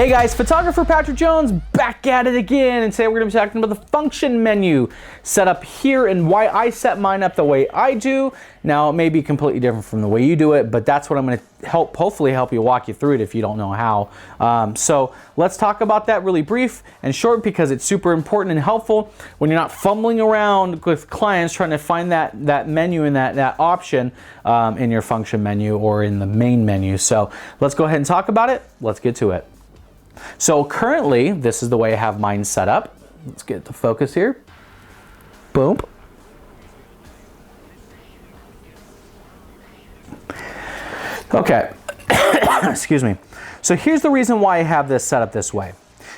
Hey guys, photographer Patrick Jones back at it again, and today we're going to be talking about the function menu set up here and why I set mine up the way I do. Now it may be completely different from the way you do it, but that's what I'm going to hopefully help you walk you through it if you don't know how. So let's talk about that really brief and short because it's super important and helpful when you're not fumbling around with clients trying to find that menu and that option in your function menu or in the main menu. So let's go ahead and talk about it. Let's get to it. So currently, this is the way I have mine set up. Let's get the focus here. Boom. Okay, excuse me. So here's the reason why I have this set up this way.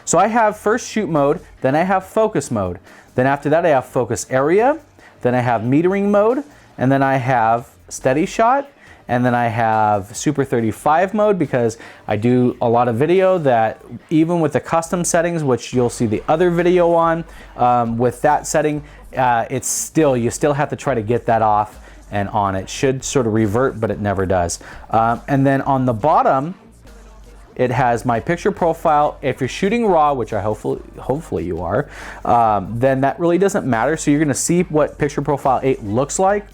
So I have first shoot mode, then I have focus mode. Then after that I have focus area, then I have metering mode, and then I have steady shot, and then I have Super 35 mode because I do a lot of video that even with the custom settings, which you'll see the other video on, with that setting, you still have to try to get that off and on. It should sort of revert, but it never does. And then on the bottom, it has my picture profile. If you're shooting raw, which I hopefully you are, then that really doesn't matter. So you're gonna see what picture profile 8 looks like.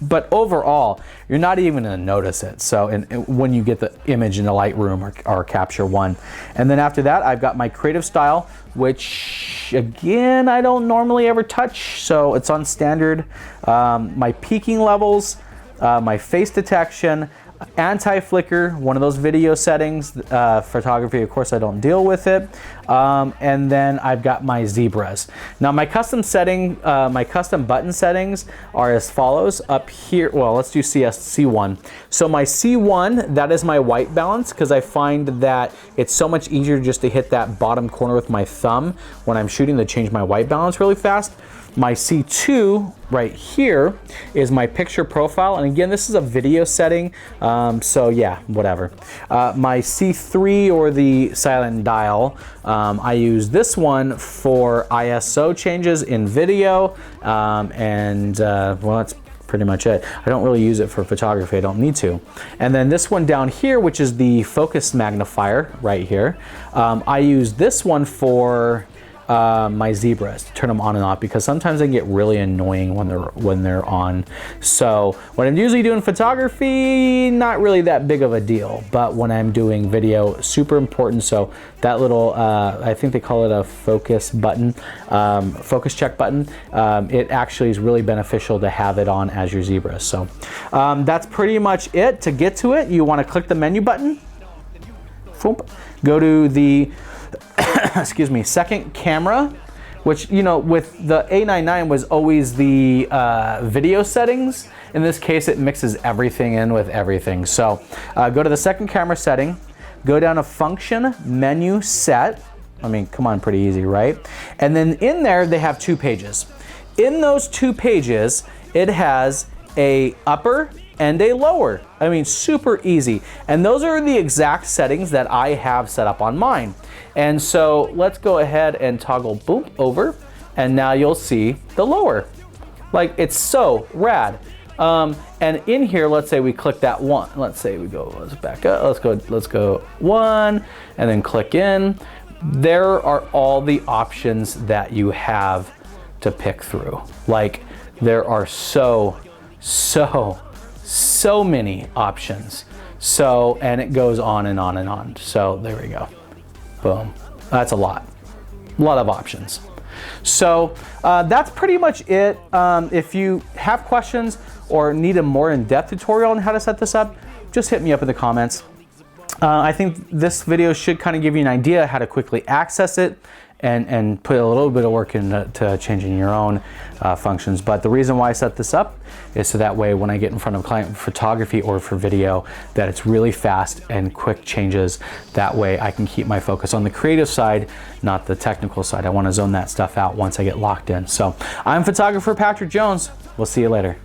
But overall, you're not even going to notice it. So when you get the image in the Lightroom or Capture One. And then after that, I've got my creative style, which again, I don't normally ever touch. So it's on standard. My peaking levels, my face detection, anti-flicker, one of those video settings. Photography, of course, I don't deal with it. And then I've got my zebras. Now my custom button settings are as follows. Up here, well, let's do C1. So my C1, that is my white balance because I find that it's so much easier just to hit that bottom corner with my thumb when I'm shooting to change my white balance really fast. My C2 right here is my picture profile, and again, this is a video setting, so yeah, whatever. My C3, or the silent dial, I use this one for ISO changes in video, well, that's pretty much it. I don't really use it for photography, I don't need to. And then this one down here, which is the focus magnifier right here, I use this one for my zebras to turn them on and off because sometimes they get really annoying when they're on. So when I'm usually doing photography, not really that big of a deal, but when I'm doing video, super important. So that little, I think they call it a focus button, focus check button, it actually is really beneficial to have it on as your zebras. So that's pretty much it. To get to it, you want to click the menu button, go to the excuse me, second camera, which, you know, with the A99 was always the video settings. In this case, it mixes everything in with everything. So go to the second camera setting, go down to function menu set. I mean, come on, pretty easy, right? And then in there, they have 2 pages. In those 2 pages, it has a upper and a lower. I mean, super easy. And those are the exact settings that I have set up on mine. And so let's go ahead and toggle boom over, and now you'll see the lower. Like, it's so rad. And in here, let's say we click that one. Let's say we go, let's back up, let's go 1, and then click in. There are all the options that you have to pick through. Like, there are so many options. So, and it goes on and on and on. So there we go. Boom. That's a lot of options. So that's pretty much it. If you have questions or need a more in-depth tutorial on how to set this up, just hit me up in the comments. I think this video should kind of give you an idea how to quickly access it and put a little bit of work into changing your own functions. But the reason why I set this up is so that way when I get in front of client photography or for video, that it's really fast and quick changes. That way I can keep my focus on the creative side, not the technical side. I want to zone that stuff out once I get locked in. So I'm photographer Patrick Jones. We'll see you later.